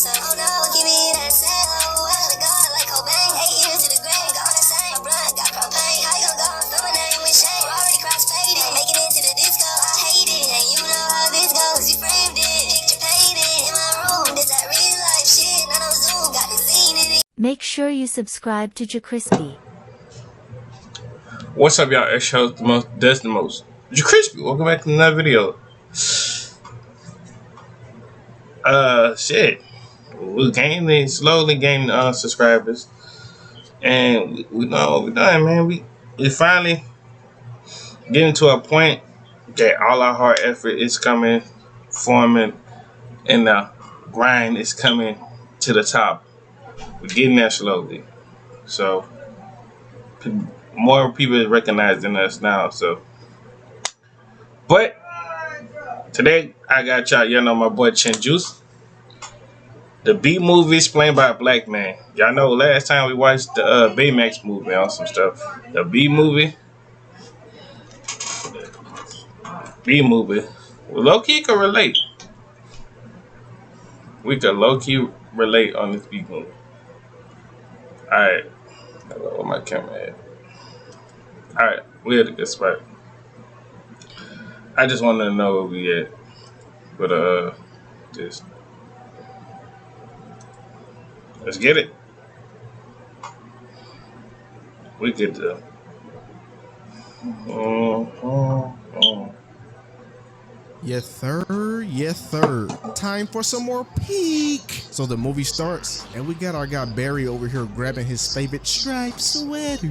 myself. Oh no, give me that cell. Oh, I gotta go like Cobain. 8 years to the grave, gone insane. My blood got propane. How you gon' go and throw my name with shame? Already cross-faded, making it to the disco. I hate it, and you know how this goes. You framed it, picture painted in my room. This that real life shit, not on Zoom. Got the scene in it. Make sure you subscribe to JerCrispy. What's up, y'all? It's shows the most, does the most. JerCrispy, welcome back to another video. Shit. We're slowly gaining subscribers. And we know what we're doing, man. We finally getting to a point that all our hard effort is coming, forming, and the grind is coming to the top. We're getting there slowly. So, more people are recognizing us now. So, but today I got y'all know my boy Chin Juice. The B movie is played by a black man. Y'all know last time we watched the Baymax movie on some stuff. The B movie. Well, low-key can relate. We could low-key relate on this B movie. Alright. Where my camera at? Alright, we had a good spot. I just wanted to know where we at. But just let's get it. We get to Yes, sir. Yes, sir. Time for some more peek. So the movie starts, and we got our guy Barry over here grabbing his favorite striped sweater.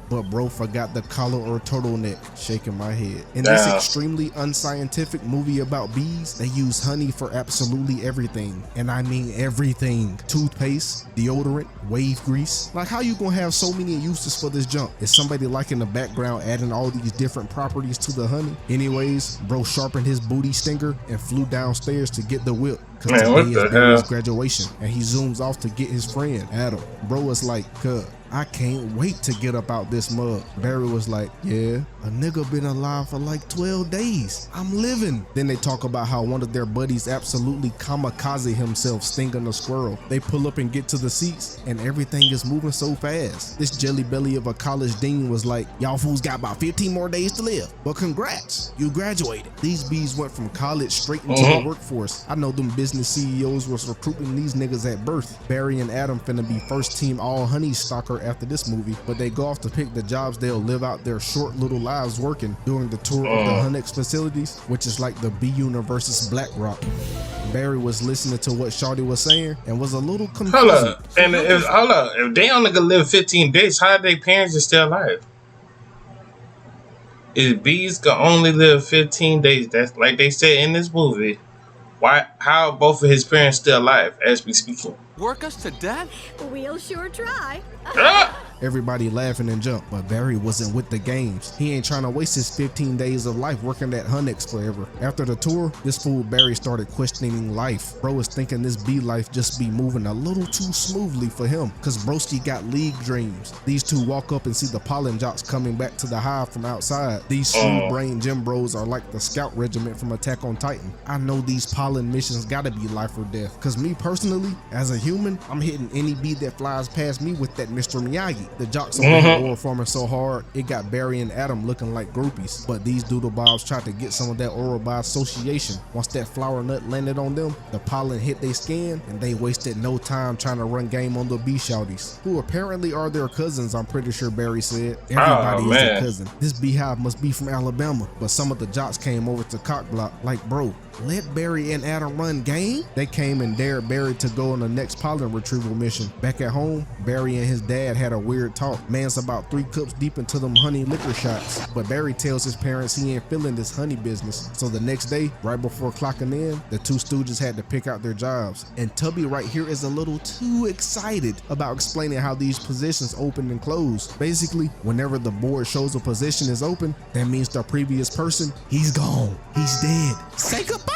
But bro forgot the collar or turtleneck. Shaking my head. In this extremely unscientific movie about bees, they use honey for absolutely everything. And I mean everything. Toothpaste, deodorant, wave grease. Like, how you gonna have so many uses for this junk? Is somebody like in the background adding all these different properties to the honey? Anyways, bro sharpened his booty stinger and flew downstairs to get the whip, because today is Barry's graduation, and he zooms off to get his friend Adam. Bro was like, "Cuz, I can't wait to get up out this mug." Barry was like, "Yeah, a nigga been alive for like 12 days. I'm living." Then they talk about how one of their buddies absolutely kamikaze himself stinging a squirrel. They pull up and get to the seats, and everything is moving so fast. This jelly belly of a college dean was like, "Y'all fools got about 15 more days to live, but congrats, you graduated." These bees went from college straight into the workforce. I know them business CEOs was recruiting these niggas at birth. Barry and Adam finna be first team all honey stalker after this movie, but they go off to pick the jobs they'll live out their short little lives working during the tour of the Hunnex facilities, which is like the B Universe's Black Rock. Barry was listening to what Shawty was saying and was a little confused. Hold up. If they only gonna live 15 days, how are their parents are still alive? If bees can only live 15 days, that's like they said in this movie, how are both of his parents still alive as we speaking? Work us to death? We'll sure try. Everybody laughing and jump, but Barry wasn't with the games. He ain't trying to waste his 15 days of life working at Hunnex forever. After the tour, this fool Barry started questioning life. Bro was thinking this bee life just be moving a little too smoothly for him, cause broski got league dreams. These two walk up and see the pollen jocks coming back to the hive from outside. These shrewd brain gym bros are like the scout regiment from Attack on Titan. I know these pollen missions gotta be life or death, cause me personally, as a human, I'm hitting any bee that flies past me with that Mr. Miyagi. The jocks over the oral farming so hard, it got Barry and Adam looking like groupies. But these doodlebobs tried to get some of that oral by association. Once that flower nut landed on them, the pollen hit their skin, and they wasted no time trying to run game on the bee shouties, who apparently are their cousins. I'm pretty sure Barry said. Everybody is their cousin. This beehive must be from Alabama. But some of the jocks came over to Cockblock like, "Bro, let Barry and Adam run game." They came and dared Barry to go on the next pollen retrieval mission. Back at home, Barry and his dad had a weird talk. Man's about 3 cups deep into them honey liquor shots, but Barry tells his parents he ain't feeling this honey business. So the next day, right before clocking in, the two stooges had to pick out their jobs. And Tubby right here is a little too excited about explaining how these positions open and close. Basically, whenever the board shows a position is open, that means the previous person, he's gone, he's dead. Say goodbye.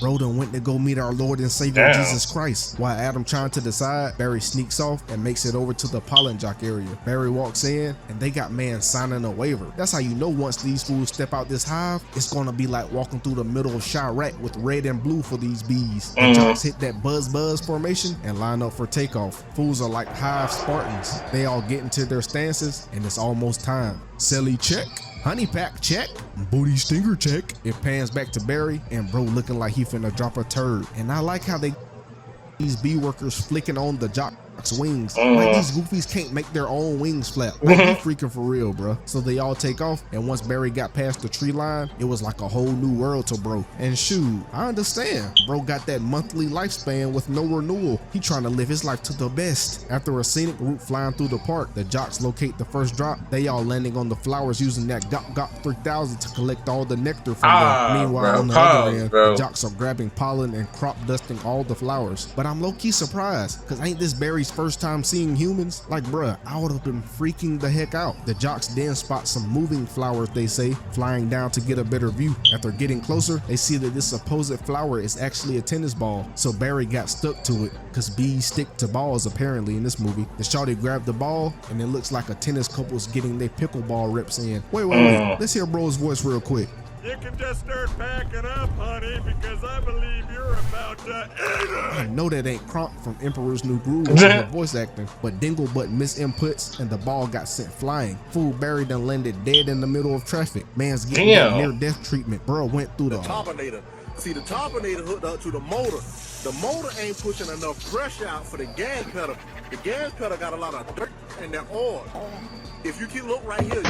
Bro done went to go meet our Lord and Savior Jesus Christ. While Adam trying to decide, Barry sneaks off and makes it over to the pollen jock area. Barry walks in and they got man signing a waiver. That's how you know once these fools step out this hive, it's gonna be like walking through the middle of Chirac with red and blue for these bees. The jocks hit that buzz formation and line up for takeoff. Fools are like hive Spartans. They all get into their stances and it's almost time. Celly check. Honey pack check. Booty stinger check. It pans back to Barry and bro looking like he finna drop a turd. And I like how these bee workers flicking on the jock's wings. Like these goofies can't make their own wings flap. Like you freaking for real, bro. So they all take off, and once Barry got past the tree line, it was like a whole new world to bro. And shoot, I understand. Bro got that monthly lifespan with no renewal. He trying to live his life to the best. After a scenic route flying through the park, the jocks locate the first drop. They all landing on the flowers using that Gop 3000 to collect all the nectar from them. Meanwhile, on the other end, the jocks are grabbing pollen and crop dusting all the flowers. But I'm low-key surprised, cause ain't this Barry's first time seeing humans? Like bruh, I would have been freaking the heck out. The jocks then spot some moving flowers, they say, flying down to get a better view. After getting closer, they see that this supposed flower is actually a tennis ball. So Barry got stuck to it, cause bees stick to balls apparently in this movie. The shawty grabbed the ball and it looks like a tennis couple's getting their pickleball reps in. Wait, let's hear bro's voice real quick. You can just start packing up, honey, because I believe you're about to eat it. I know that ain't Kronk from Emperor's New Groove with her voice acting, but Dinglebutt misinputs and the ball got sent flying. Fool Barry done landed dead in the middle of traffic. Man's getting that near-death treatment. Bro went through the Topinator. See, the topinator hooked up to the motor. The motor ain't pushing enough pressure out for the gas pedal. The gas pedal got a lot of dirt in that oil. If you keep look right here.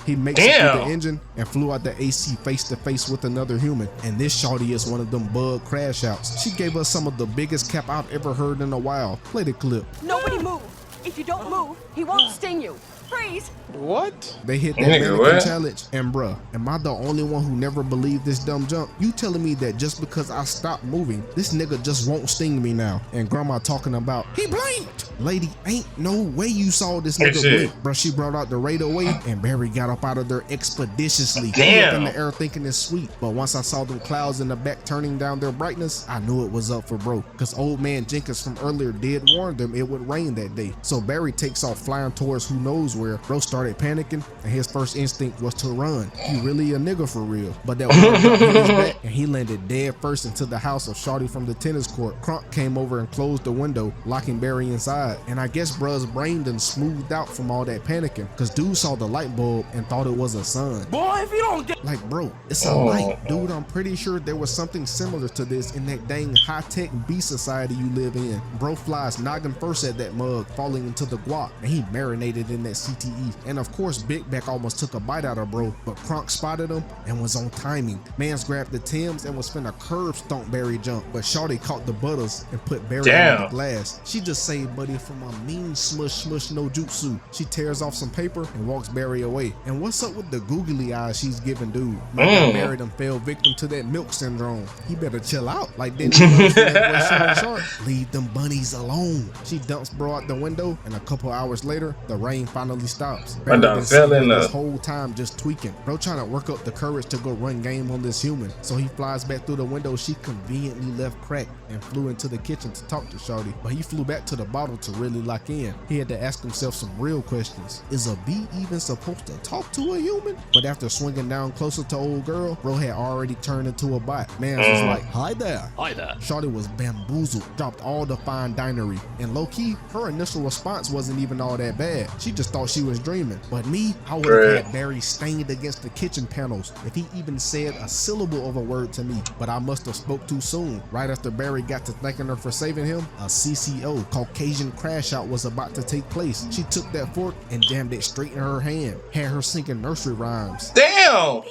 He makes it through the engine and flew out the AC face to face with another human. And this shawty is one of them bug crash outs. She gave us some of the biggest cap I've ever heard in a while. Play the clip. Nobody move. If you don't move, he won't sting you. Freeze. What? They hit that mannequin challenge, and bruh, am I the only one who never believed this dumb junk? You telling me that just because I stopped moving, this nigga just won't sting me now? And grandma talking about, he blinked. Lady, ain't no way you saw this nigga blink. Bruh, she brought out the radar wave, and Barry got up out of there expeditiously. He up in the air thinking it's sweet, but once I saw them clouds in the back turning down their brightness, I knew it was up for bro. Cause old man Jenkins from earlier did warn them it would rain that day. So Barry takes off flying towards who knows where. Bro started panicking, and his first instinct was to run. He really a nigga for real. But that one hit his back, and he landed dead first into the house of shawty from the tennis court. Kronk came over and closed the window, locking Barry inside. And I guess bruh's brain done smoothed out from all that panicking, cause dude saw the light bulb and thought it was a sun. Boy, if you don't get like bro, it's a light. Dude, I'm pretty sure there was something similar to this in that dang high-tech bee society you live in. Bro flies noggin first at that mug, falling into the guap, and he marinated in that CTE. And of course, Big Back almost took a bite out of bro, but Kronk spotted him and was on timing. Mans grabbed the Timbs and was finna curb stomp Barry jump, but shawty caught the butters and put Barry on the glass. She just saved buddy from a mean smush no jutsu. She tears off some paper and walks Barry away. And what's up with the googly eyes she's giving dude? Barry done fell victim to that milk syndrome. He better chill out. Like didn't that boy Shark? Leave them bunnies alone. She dumps bro out the window, and a couple hours later, the rain finally stops. Barry been sitting this whole time just tweaking. Bro trying to work up the courage to go run game on this human. So he flies back through the window she conveniently left cracked and flew into the kitchen to talk to shawty. But he flew back to the bottle to really lock in. He had to ask himself some real questions. Is a bee even supposed to talk to a human? But after swinging down closer to old girl, bro had already turned into a bot. Man was like, hi there. Hi there. Shawty was bamboozled, dropped all the fine dinery. And low-key, her initial response wasn't even all that bad. She just thought she was dreaming. But me, I would have had Barry stained against the kitchen panels if he even said a syllable of a word to me. But I must have spoke too soon. Right after Barry got to thanking her for saving him, a CCO, Caucasian crash out, was about to take place. She took that fork and jammed it straight in her hand. Had her singing nursery rhymes. Damn!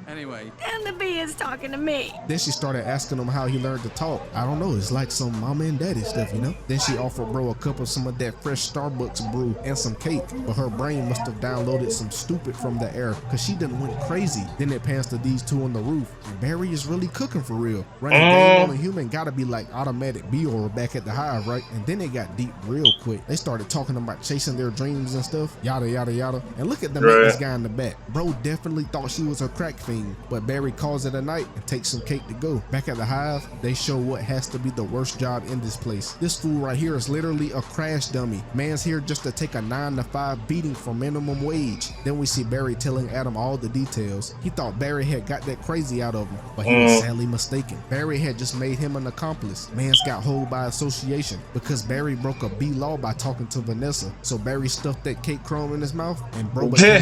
Anyway. And the bee is talking to me. Then she started asking him how he learned to talk. I don't know, it's like some mama and daddy stuff, you know? Then she offered bro a cup of some of that fresh Starbucks brew and some cake, but her brain must have downloaded some stupid from the air, cause she done went crazy. Then it pans to these two on the roof, and Barry is really cooking for real. Running game on a human gotta be like automatic B-or back at the hive, right? And then it got deep real quick. They started talking about chasing their dreams and stuff, yada yada yada. And look at the maintenance guy in the back. Bro definitely thought she was a crack fiend. thing, but Barry calls it a night and takes some cake to go. Back at the hive, they show what has to be the worst job in this place. This fool right here is literally a crash dummy. Man's here just to take a 9 to 5 beating for minimum wage. Then we see Barry telling Adam all the details. He thought Barry had got that crazy out of him, but he was sadly mistaken. Barry had just made him an accomplice. Man's got hold by association because Barry broke a B law by talking to Vanessa. So Barry stuffed that cake crumb in his mouth and bro became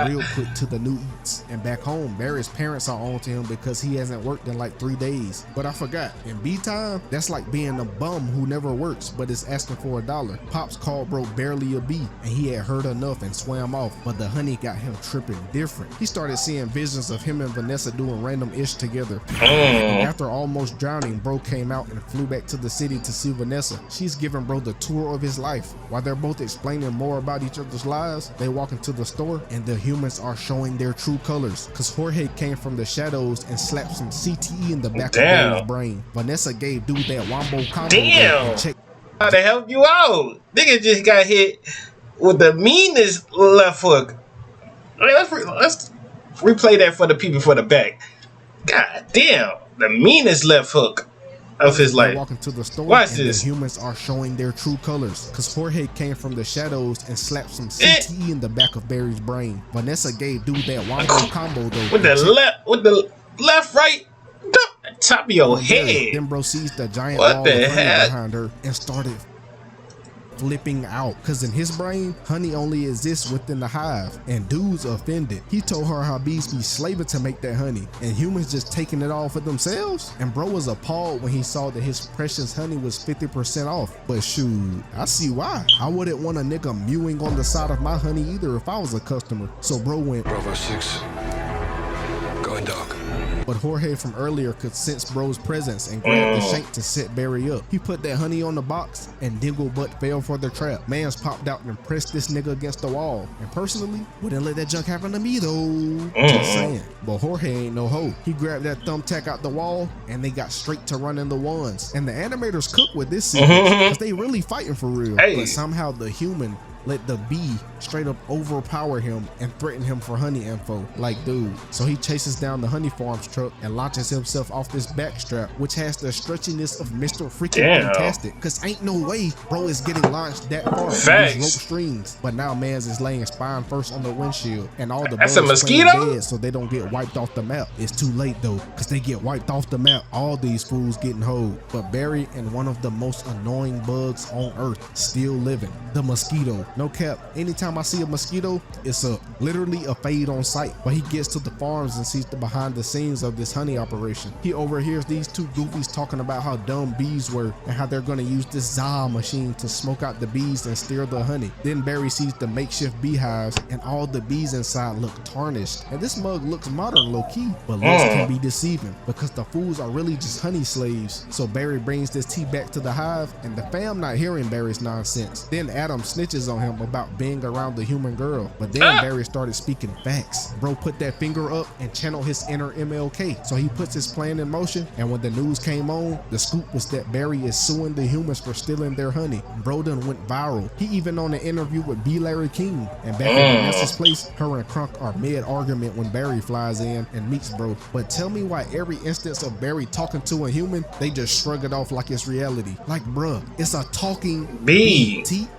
real quick to the new eats. And back home, Barry's parents are on to him because he hasn't worked in like 3 days. But I forgot, in B time, that's like being a bum who never works but is asking for $1. Pops called bro barely a B, and he had heard enough and swam off, but the honey got him tripping different. He started seeing visions of him and Vanessa doing random ish together. After almost drowning, bro came out and flew back to the city to see Vanessa. She's giving bro the tour of his life. While they're both explaining more about each other's lives, they walk into the store and the humans are showing their true colors, because Jorge came from the shadows and slapped some CTE in the back of Barry's brain. Vanessa gave dude that wombo combo and checked how to help you out. Nigga just got hit with the meanest left hook. Let's replay that for the people for the back. God damn, the meanest left hook of his life. Walking to the store. Watch this. The humans are showing their true colors, because Jorge came from the shadows and slapped some CTE in the back of Barry's brain. Vanessa gave dude that wombo combo though. With the left, right, top of your head. Then bro sees the giant what ball the of honey heck? behind her and started flipping out, because in his brain, honey only exists within the hive, and dude's offended. He told her how bees be slaving to make that honey, and humans just taking it all for themselves. And bro was appalled when he saw that his precious honey was 50% off. But shoot, I see why. I wouldn't want a nigga mewing on the side of my honey either if I was a customer. So bro went Bravo 6, going dark. But Jorge from earlier could sense bro's presence and grabbed the shank to set Barry up. He put that honey on the box and Digglebutt fell for the trap. Mans popped out and pressed this nigga against the wall. And personally, wouldn't let that junk happen to me though. Just saying. But Jorge ain't no hoe. He grabbed that thumbtack out the wall and they got straight to running the ones. And the animators cook with this sequence because they really fighting for real. Hey. But somehow the human let the bee straight up overpower him and threaten him for honey info. Like, dude. So he chases down the honey farms truck and launches himself off this backstrap, which has the stretchiness of Mr. Freaking Fantastic. Cause ain't no way bro is getting launched that far through these rope strings. But now mans is laying spine first on the windshield, and all the That's a bugs mosquito? playing dead so they don't get wiped off the map. It's too late though, cause they get wiped off the map. All these fools getting hoed. But Barry and one of the most annoying bugs on earth still living. The mosquito. No cap. Anytime I see a mosquito, it's literally a fade on sight. But he gets to the farms and sees the behind the scenes of this honey operation. He overhears these two goofies talking about how dumb bees were and how they're gonna use this Zah machine to smoke out the bees and steal the honey. Then Barry sees the makeshift beehives and all the bees inside look tarnished. And this mug looks modern low-key, but looks can be deceiving because the fools are really just honey slaves. So Barry brings this tea back to the hive and the fam not hearing Barry's nonsense. Then Adam snitches on him about being around the human girl, but then Barry started speaking facts. Bro put that finger up and channeled his inner MLK, so he puts his plan in motion. And when the news came on, the scoop was that Barry is suing the humans for stealing their honey. Bro done went viral. He even on an interview with B. Larry King, and back at Vanessa's place, her and Crunk are mid-argument when Barry flies in and meets bro. But tell me why every instance of Barry talking to a human, they just shrug it off like it's reality. Like, bruh, it's a talking B. Talking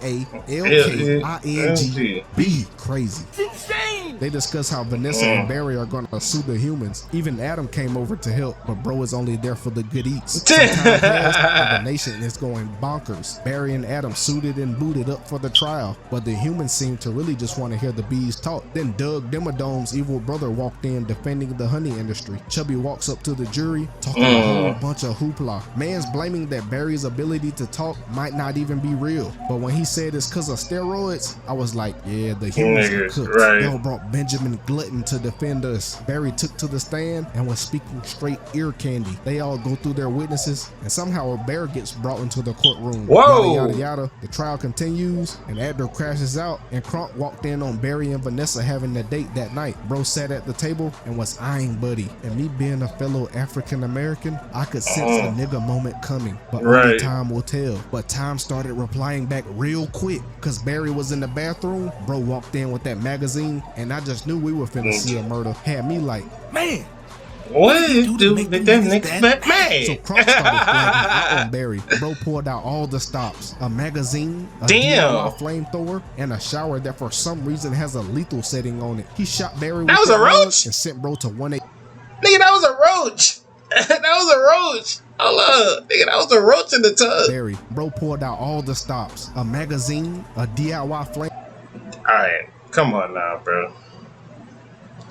B. Crazy. It's insane! They discuss how Vanessa and Barry are gonna sue the humans. Even Adam came over to help, but bro is only there for the good eats. Some time passed, and the nation is going bonkers. Barry and Adam suited and booted up for the trial, but the humans seem to really just want to hear the bees talk. Then Doug Demodome's evil brother walked in defending the honey industry. Chubby walks up to the jury talking a whole bunch of hoopla. Man's blaming that Barry's ability to talk might not even be real, but when he said it's cause of steroids, I was like, yeah, the humans are cooked. Right. Y'all brought Benjamin Glutton to defend us. Barry took to the stand and was speaking straight ear candy. They all go through their witnesses, and somehow a bear gets brought into the courtroom. Whoa! Yada yada yada. The trial continues, and Abner crashes out, and Crunk walked in on Barry and Vanessa having a date that night. Bro sat at the table and was eyeing Buddy, and me being a fellow African American, I could sense a nigga moment coming, but only time will tell. But time started replying back real quick, cause Barry was in the bathroom. Bro walked in with that magazine, and I just knew we were finna see a murder. Had me like, man, what did you do that nigga that so mad? Croc started flagging out on Barry. Bro pulled out all the stops, a magazine, a Damn. DIY flamethrower, and a shower that for some reason has a lethal setting on it. He shot Barry with That was a mug roach? and sent bro to 1-8. Nigga, that was a roach. That was a roach. Hold up. Nigga, that was a roach in the tub. Barry. Bro pulled out all the stops, a magazine, a DIY flame. Alright, come on now, bro.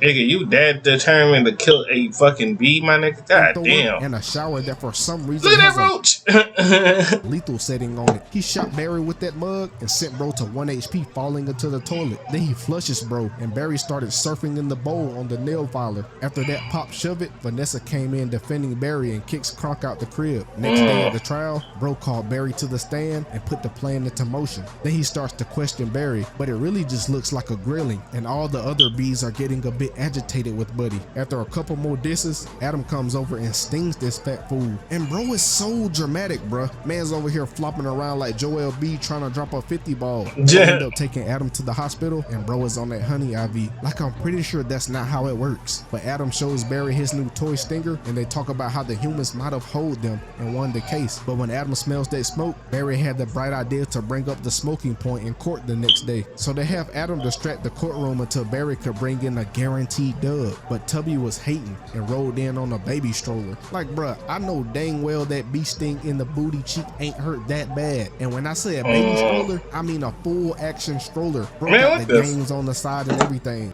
Nigga, you that determined to kill a fucking bee, my nigga? God damn. And a shower that for some reason Look at has that roach. a lethal setting on it. He shot Barry with that mug and sent bro to 1 HP, falling into the toilet. Then he flushes bro, and Barry started surfing in the bowl on the nail filer. After that pop shove it, Vanessa came in defending Barry and kicks Kronk out the crib. Next day at the trial, bro called Barry to the stand and put the plan into motion. Then he starts to question Barry, but it really just looks like a grilling, and all the other bees are getting a bit agitated with Buddy. After a couple more disses, Adam comes over and stings this fat fool. And bro is so dramatic, bruh. Man's over here flopping around like Joel B trying to drop a 50 ball. They end up taking Adam to the hospital, and bro is on that honey IV. Like, I'm pretty sure that's not how it works. But Adam shows Barry his new toy stinger, and they talk about how the humans might have holed them and won the case. But when Adam smells that smoke, Barry had the bright idea to bring up the smoking point in court the next day. So they have Adam distract the courtroom until Barry could bring in a guaranteed dub. But Tubby was hating and rolled in on a baby stroller. Like, bruh, I know dang well that bee sting in the booty cheek ain't hurt that bad. And when I say a baby stroller, I mean a full action stroller. Bro got the games on the side and everything.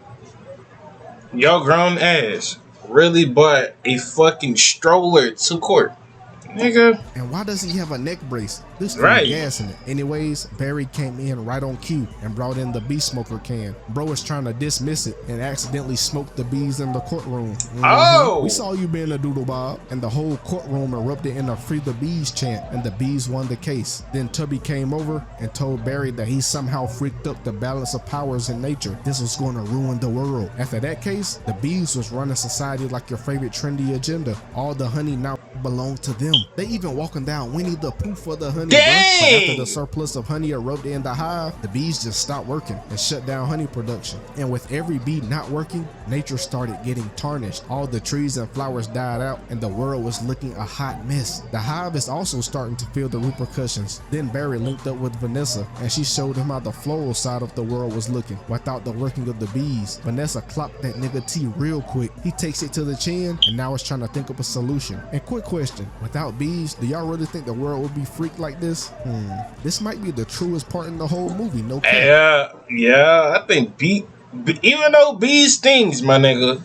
Your grown ass really bought a fucking stroller to court, nigga. And why does he have a neck brace? This thing Right. gas in it. Anyways, Barry came in right on cue and brought in the bee smoker can. Bro was trying to dismiss it and accidentally smoked the bees in the courtroom. Oh! We saw you being a doodle bob. And the whole courtroom erupted in a free the bees chant, and the bees won the case. Then Tubby came over and told Barry that he somehow freaked up the balance of powers in nature. This was going to ruin the world. After that case, the bees was running society like your favorite trendy agenda. All the honey now belonged to them. They even walking down Winnie the Pooh for the honey. But after the surplus of honey erupted in the hive, the bees just stopped working and shut down honey production. And with every bee not working, nature started getting tarnished. All the trees and flowers died out, and the world was looking a hot mess. The hive is also starting to feel the repercussions. Then Barry linked up with Vanessa, and she showed him how the floral side of the world was looking without the working of the bees. Vanessa clocked that nigga T real quick. He takes it to the chin, and now is trying to think up a solution. And quick question, without bees, do y'all really think the world would be freaked like this? This might be the truest part in the whole movie, no cap. Yeah, I think even though bees stings, my nigga,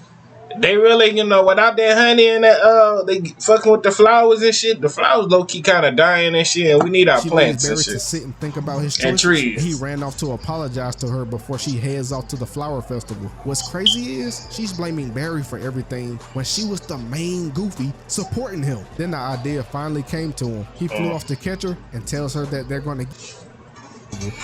they really, without that honey and that, they fucking with the flowers and shit. The flowers low key kind of dying and shit, and we need our plants and Barry shit. to sit and think about his And choices. trees. He ran off to apologize to her before she heads off to the flower festival. What's crazy is she's blaming Barry for everything when she was the main goofy supporting him. Then the idea finally came to him. He flew off to catch her and tells her that they're going to.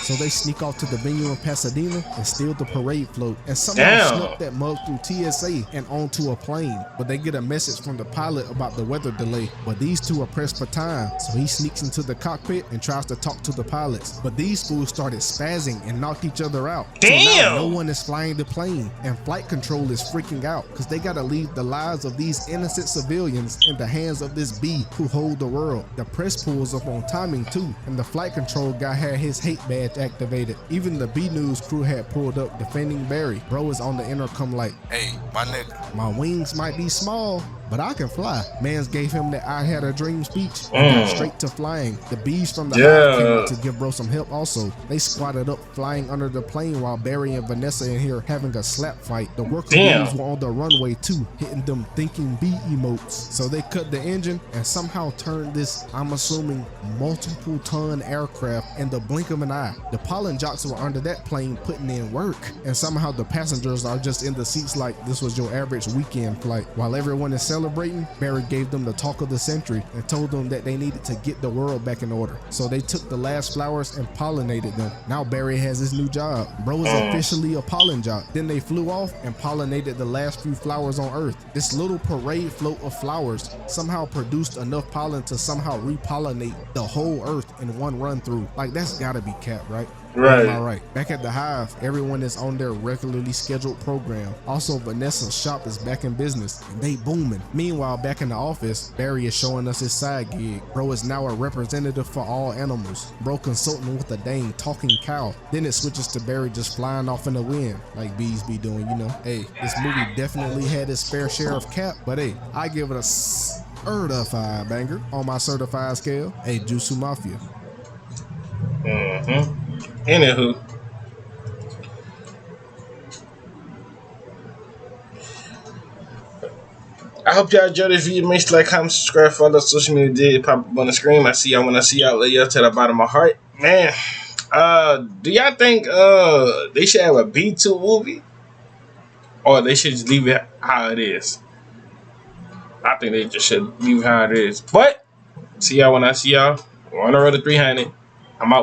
So they sneak off to the venue in Pasadena and steal the parade float and somehow snuck that mug through TSA and onto a plane. But they get a message from the pilot about the weather delay. But these two are pressed for time, so he sneaks into the cockpit and tries to talk to the pilots. But these fools started spazzing and knocked each other out. Damn! So now no one is flying the plane, and flight control is freaking out because they gotta leave the lives of these innocent civilians in the hands of this bee who hold the world. The press pulls up on timing too, and the flight control guy had his hate badge activated. Even the B News crew had pulled up defending Barry. Bro is on the intercom like, Hey, my nigga. my wings might be small, but I can fly. Mans gave him that I had a dream speech and got straight to flying. The bees from the hive came up to give bro some help also. They squatted up flying under the plane while Barry and Vanessa in here having a slap fight. The worker bees were on the runway too, hitting them thinking bee emotes. So they cut the engine and somehow turned this, I'm assuming, multiple ton aircraft in the blink of an eye. The pollen jocks were under that plane putting in work, and somehow the passengers are just in the seats like this was your average weekend flight. While everyone is celebrating, Barry gave them the talk of the century and told them that they needed to get the world back in order. So they took the last flowers and pollinated them. Now Barry has his new job. Bro is officially a pollen jock. Then they flew off and pollinated the last few flowers on Earth. This little parade float of flowers somehow produced enough pollen to somehow repollinate the whole Earth in one run through. Like, that's gotta be cap, right? Am I Right. right? Back at the Hive, everyone is on their regularly scheduled program. Also, Vanessa's shop is back in business and they booming. Meanwhile, back in the office, Barry is showing us his side gig. Bro is now a representative for all animals. Bro consulting with a dang talking cow. Then it switches to Barry just flying off in the wind, like bees be doing, you know. Hey, this movie definitely had its fair share of cap, but hey, I give it a certified banger on my certified scale. Hey, Jutsu Mafia. Anywho, I hope y'all enjoyed this video. Make sure like, comment, subscribe, follow social media. Did pop up on the screen. I see y'all when I see y'all. Love y'all to the bottom of my heart, man. Do y'all think they should have a B2 movie, or they should just leave it how it is? I think they just should leave it how it is. But see y'all when I see y'all. On the road to 300. I'm out.